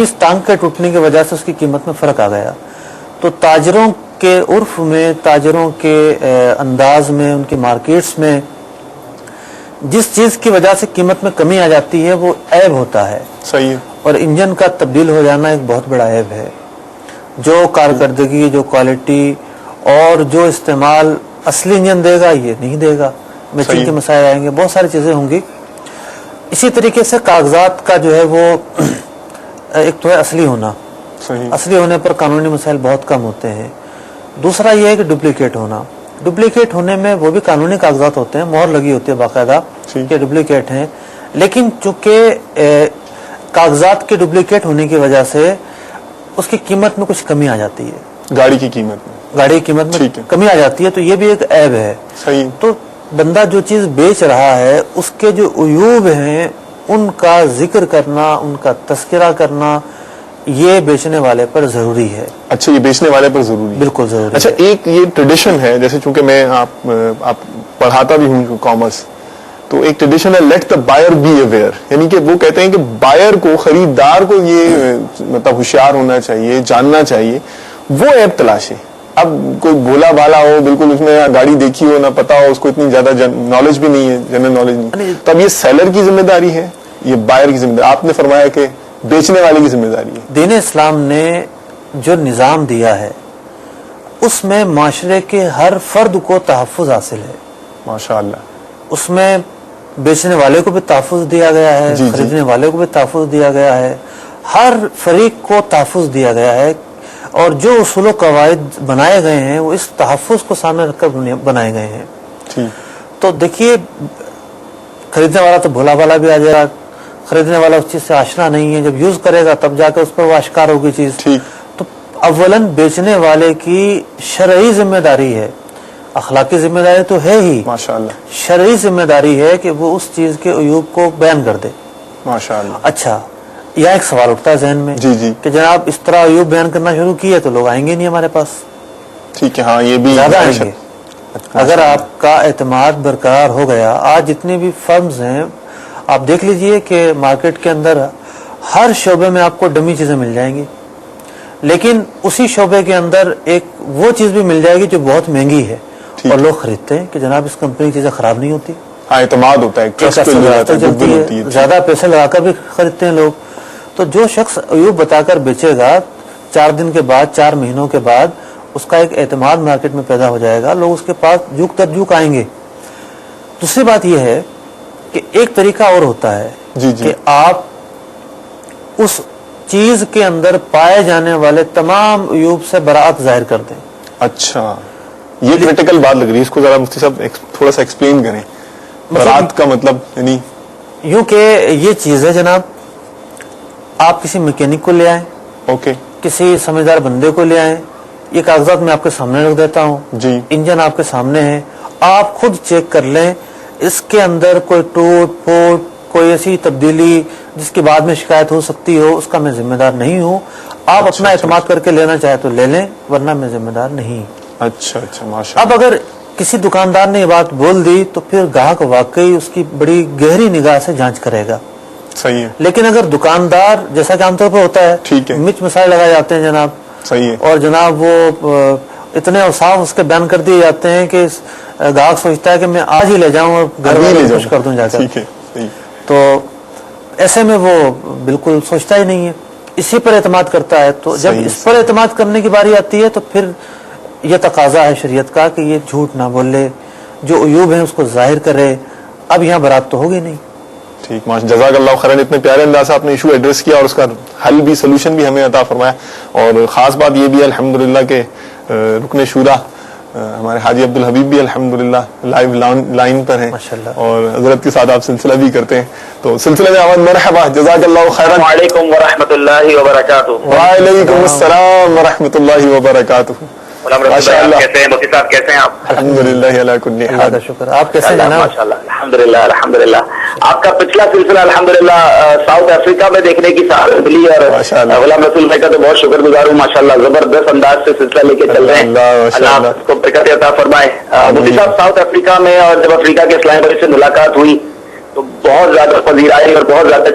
اس ٹانگ کے ٹوٹنے کی وجہ سے اس کی قیمت میں فرق آ گیا. تو تاجروں کے عرف میں، تاجروں کے انداز میں، ان کی مارکیٹس میں جس چیز کی وجہ سے قیمت میں کمی آ جاتی ہے وہ عیب ہوتا ہے. صحیح. اور انجن کا تبدیل ہو جانا ایک بہت بڑا عیب ہے. جو کارکردگی، جو کوالٹی اور جو استعمال اصلی انجن دے گا یہ نہیں دے گا. میچنگ کے مسائل آئیں گے، بہت ساری چیزیں ہوں گی. اسی طریقے سے کاغذات کا جو ہے وہ ایک تو ہے اصلی ہونا. اصلی ہونے پر قانونی مسائل بہت کم ہوتے ہیں. دوسرا یہ ہے کہ ڈپلیکیٹ ہونا. ڈپلیکیٹ ہونے میں وہ بھی قانونی کاغذات ہوتے ہیں، مہر لگی ہوتی ہے باقاعدہ کہ ڈپلیکیٹ ہیں، لیکن چونکہ کاغذات کے ڈپلیکیٹ ہونے کی وجہ سے اس کی قیمت میں کچھ کمی آ جاتی ہے. گاڑی کی قیمت میں کمی آ جاتی ہے، تو یہ بھی ایک عیب ہے. صحیح. تو بندہ جو چیز بیچ رہا ہے اس کے جو عیوب ہیں ان کا ذکر کرنا، ان کا تذکرہ کرنا یہ بیچنے والے پر ضروری ہے. اچھا، یہ بیچنے والے پر ضروری ہے، بالکل ضروری. اچھا، ایک یہ ٹریڈیشن ہے، جیسے چونکہ میں آپ پڑھاتا بھی ہوں کامرس، تو ایک ٹریڈیشن ہے let the buyer be aware, یعنی کہ وہ کہتے ہیں کہ بائر کو، خریدار کو یہ مطلب ہوشیار ہونا چاہیے، جاننا چاہیے وہ ایپ تلاشے. اب کوئی بھولا بھالا ہو، بالکل اس نے گاڑی دیکھی ہو، نہ پتا ہو، اس کو اتنی زیادہ نالج بھی نہیں ہے، جنرل نالج نہیں، تو اب یہ سیلر کی ذمہ داری ہے، یہ بائر کی ذمہ داری؟ آپ نے فرمایا کہ بیچنے والے کی ذمہ داری ہے. دین اسلام نے جو نظام دیا ہے اس میں معاشرے کے ہر فرد کو تحفظ حاصل ہے. ماشاءاللہ. اس میں بیچنے والے کو بھی تحفظ دیا گیا ہے، خریدنے والے کو بھی تحفظ دیا گیا ہے، ہر فریق کو تحفظ دیا گیا ہے. اور جو اصول و قواعد بنائے گئے ہیں وہ اس تحفظ کو سامنے رکھ کر بنائے گئے ہیں. تو دیکھیے، خریدنے والا تو بھولا بھالا بھی آ جائے گا، خریدنے والا اس چیز سے آشنا نہیں ہے، جب یوز کرے گا تب جا کے اس پر وہ اشکار ہوگی چیز. تو اولاً بیچنے والے کی شرعی ذمہ داری ہے، اخلاقی ذمہ داری تو ہے ہی، ماشاءاللہ شرعی ذمہ داری ہے کہ وہ اس چیز کے عیوب کو بیان کر دے. ماشاءاللہ. اچھا، یہ ایک سوال اٹھتا ہے ذہن میں کہ جناب اس طرح عیوب بیان کرنا شروع کیے تو لوگ آئیں گے نہیں ہمارے پاس. ٹھیک ہے، ہاں یہ بھی زیادہ آئیں گے. اگر آپ کا اعتماد برقرار ہو گیا، آج جتنے بھی فرمز ہیں آپ دیکھ لیجئے کہ مارکیٹ کے اندر ہر شعبے میں آپ کو ڈمی چیزیں مل جائیں گی، لیکن اسی شعبے کے اندر ایک وہ چیز بھی مل جائے گی جو بہت مہنگی ہے اور لوگ خریدتے ہیں کہ جناب اس کمپنی کی چیزیں خراب نہیں ہوتی. اعتماد ہوتا ہے، زیادہ پیسے لگا کر بھی خریدتے ہیں لوگ. تو جو شخص عیوب بتا کر بیچے گا 4 دن کے بعد، 4 مہینوں کے بعد اس کا ایک اعتماد مارکیٹ میں پیدا ہو جائے گا، لوگ اس کے پاس جھک تر جھک آئیں گے. دوسری بات یہ ہے کہ ایک طریقہ اور ہوتا ہے کہ آپ اس چیز کے اندر پائے جانے والے تمام عیوب سے براعت ظاہر کر دیں. اچھا، یہ کریٹیکل بات لگ رہی ہے، اس کو ذرا مفتی صاحب تھوڑا سا ایکسپلین کریں. براعت کا مطلب یعنی یوں کہ یہ چیز ہے جناب، آپ کسی میکینک کو لے آئیں، کسی سمجھدار بندے کو لے آئیں، یہ کاغذات میں آپ کے سامنے رکھ دیتا ہوں، انجن آپ کے سامنے ہے، آپ خود چیک کر لیں اس کے اندر کوئی ٹوٹ پھوٹ، کوئی ایسی تبدیلی جس کی بعد میں شکایت ہو سکتی ہو، اس کا میں ذمہ دار نہیں ہوں. آپ اپنا اعتماد کر کے لینا چاہے تو لے لیں، ورنہ میں ذمہ دار نہیں. اچھا اچھا، ماشاءاللہ. اب اگر کسی دکاندار نے یہ بات بول دی تو پھر گاہک واقعی اس کی بڑی گہری نگاہ سے جانچ کرے گا. صحیح ہے. لیکن اگر دکاندار، جیسا کہ عام طور پہ ہوتا ہے، مچ مسائل لگائے جاتے ہیں جناب، صحیح ہے، اور جناب وہ اتنے اوصاف اس کے بیان کر دیے جاتے ہیں کہ گاہک سوچتا ہے کہ میں آج ہی لے جاؤں اور گھر والے خوش کر دوں جا کر. تو ایسے میں وہ بالکل سوچتا ہی نہیں ہے، اسی پر اعتماد کرتا ہے. تو جب اس پر اعتماد کرنے کی باری آتی ہے تو پھر یہ تقاضا ہے شریعت کا کہ یہ جھوٹ نہ بولے، جو عیوب ہیں اس کو ظاہر کرے. اب یہاں برات تو ہوگی نہیں. ٹھیک، جزاک اللہ خیرن. اتنے پیارے انداز سے آپ نے ایشو ایڈریس کیا اور اس کا حل بھی، سولوشن بھی ہمیں عطا فرمایا. اور خاص بات یہ بھی ہے الحمدللہ کہ رکن شورا ہمارے حاجی عبدالحبیب بھی الحمدللہ لائیو لائن پر ہیں اور حضرت کے ساتھ آپ سلسلہ بھی کرتے ہیں. تو سلسلے میں آمد مرحبا، جزاک اللہ خیرن. السلام علیکم ورحمۃ اللہ وبرکاتہ. وعلیکم السلام ورحمۃ اللہ وبرکاتہ. کیسے ہیں مفتی صاحب، کیسے ہیں آپ؟ الحمدللہ علی کل حال. کا شکر. آپ کیسے ہیں جناب؟ ماشاءاللہ الحمدللہ الحمدللہ. آپ کا پچھلا سلسلہ الحمدللہ ساؤتھ افریقہ میں دیکھنے کی سعادت ملی اور غلام رسول بھائی کا تو بہت شکر گزار ہوں. ماشاءاللہ زبردست انداز سے سلسلہ لے کے چل رہے ہیں. اللہ آپ کو برکت عطا فرمائے. مفتی صاحب، ساؤتھ افریقہ میں اور جب افریقہ کے اسلام بھائی سے ملاقات ہوئی تو بہت زیادہ پذیرائی اور بہت زیادہ